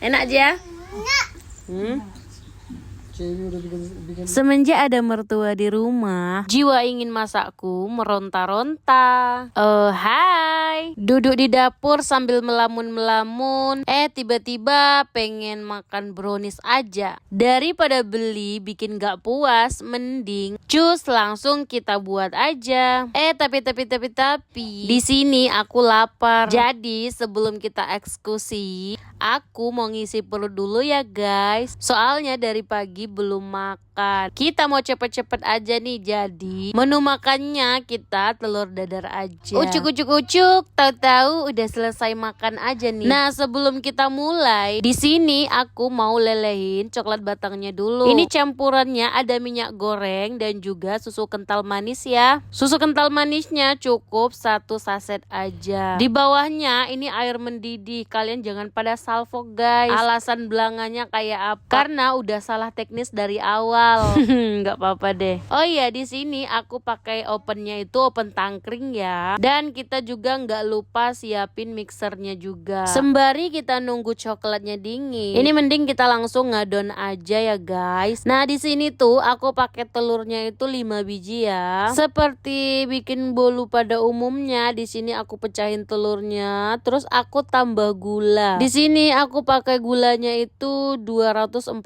Enak aja? Semenjak ada mertua di rumah, jiwa ingin masakku meronta-ronta. Hai, duduk di dapur sambil melamun-melamun. Tiba-tiba pengen makan brownies aja. Daripada beli bikin gak puas, mending cus langsung kita buat aja. Tapi di sini aku lapar. Jadi sebelum kita eksekusi, aku mau ngisi perut dulu ya guys. Soalnya dari pagi belum makan. Kita mau cepet-cepet aja nih. Jadi menu makannya kita telur dadar aja. Ucuk. Tahu-tahu udah selesai makan aja nih. Nah sebelum kita mulai, di sini aku mau lelehin coklat batangnya dulu. Ini campurannya ada minyak goreng dan juga susu kental manis ya. Susu kental manisnya cukup 1 saset aja. Di bawahnya ini air mendidih. Kalian jangan pada salvo guys. Alasan belanganya kayak apa? Karena udah salah teknis dari awal. Nggak apa-apa deh. Oh iya, di sini aku pakai ovennya itu oven tangkring ya. Dan kita juga nggak lupa siapin mixernya juga. Sembari kita nunggu coklatnya dingin, ini mending kita langsung ngadon aja ya guys. Nah di sini tuh aku pakai telurnya itu 5 biji ya. Seperti bikin bolu pada umumnya, di sini aku pecahin telurnya, terus aku tambah gula. Di sini aku pakai gulanya itu 240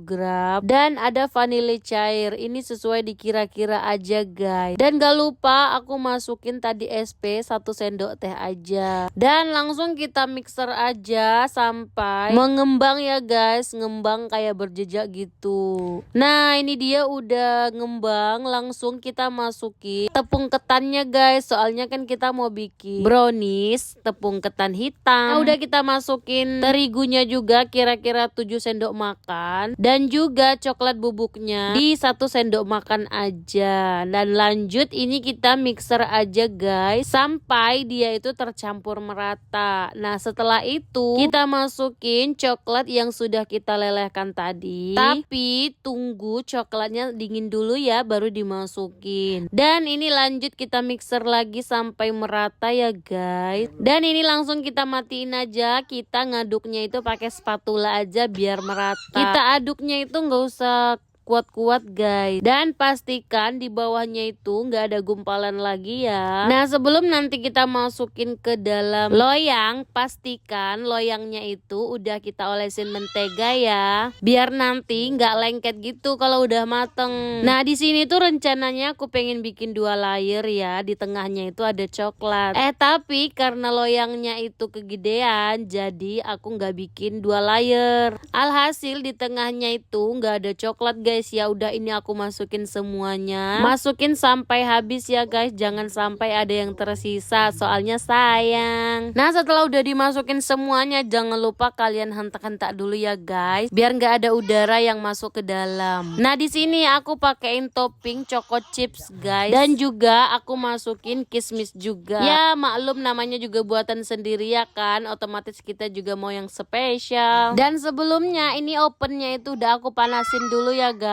gram dan ada vanili cair. Ini sesuai dikira-kira aja guys. Dan gak lupa aku masukin tadi SP 1 sendok teh aja. Dan langsung kita mixer aja sampai mengembang ya guys. Ngembang kayak berjejak gitu. Nah ini dia udah ngembang. Langsung kita masukin tepung ketannya guys. Soalnya kan kita mau bikin brownies tepung ketan hitam. Nah udah kita masukin terigunya juga kira-kira 7 sendok makan. Dan juga coklat bubuknya di 1 sendok makan aja. Dan lanjut ini kita mixer aja guys sampai dia itu tercampur merata. Nah setelah itu kita masukin coklat yang sudah kita lelehkan tadi. Tapi tunggu coklatnya dingin dulu ya baru dimasukin. Dan ini lanjut kita mixer lagi sampai merata ya guys. Dan ini langsung kita matiin aja. Kita ngaduknya itu pakai spatula aja biar merata. Kita aduknya itu nggak usah kuat-kuat guys. Dan pastikan di bawahnya itu nggak ada gumpalan lagi ya. Nah sebelum nanti kita masukin ke dalam loyang, pastikan loyangnya itu udah kita olesin mentega ya. Biar nanti nggak lengket gitu kalau udah mateng. Nah di sini tuh rencananya aku pengen bikin 2 layer ya. Di tengahnya itu ada coklat. Tapi karena loyangnya itu kegedean, jadi aku nggak bikin 2 layer. Alhasil di tengahnya itu nggak ada coklat guys. Ya udah ini aku masukin semuanya. Masukin sampai habis ya guys. Jangan sampai ada yang tersisa. Soalnya sayang. Nah setelah udah dimasukin semuanya, jangan lupa kalian hentak-hentak dulu ya guys. Biar nggak ada udara yang masuk ke dalam. Nah di sini aku pakein topping choco chips guys. Dan juga aku masukin kismis juga. Ya maklum namanya juga buatan sendiri ya kan. Otomatis kita juga mau yang spesial. Dan sebelumnya ini ovennya itu udah aku panasin dulu ya guys.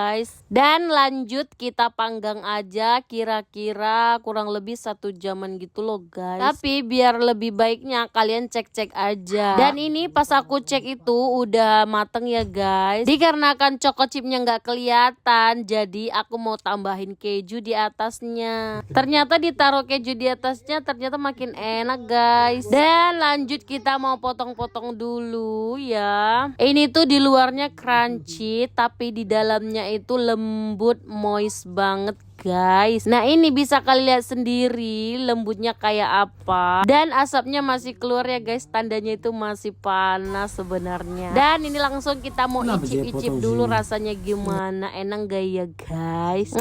Dan lanjut kita panggang aja kira-kira kurang lebih 1 jaman gitu loh guys. Tapi biar lebih baiknya kalian cek-cek aja. Dan ini pas aku cek itu udah mateng ya guys. Dikarenakan choco chipnya nggak kelihatan, jadi aku mau tambahin keju di atasnya. Ternyata ditaruh keju di atasnya ternyata makin enak guys. Dan lanjut kita mau potong-potong dulu ya. Ini tuh di luarnya crunchy tapi di dalamnya itu lembut moist banget guys. Nah ini bisa kalian lihat sendiri lembutnya kayak apa. Dan asapnya masih keluar ya guys. Tandanya itu masih panas sebenarnya. Dan ini langsung kita mau icip-icip dulu rasanya gimana. Enak gak ya guys?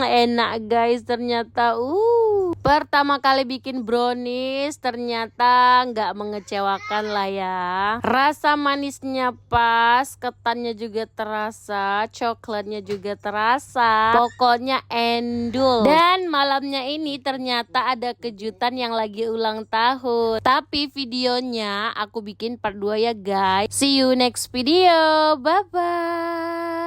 Enak guys ternyata. Pertama kali bikin brownies ternyata nggak mengecewakan lah ya. Rasa manisnya pas, ketannya juga terasa, coklatnya juga terasa. Pokoknya endul. Dan malamnya ini ternyata ada kejutan yang lagi ulang tahun. Tapi videonya aku bikin part 2 ya guys. See you next video. Bye bye.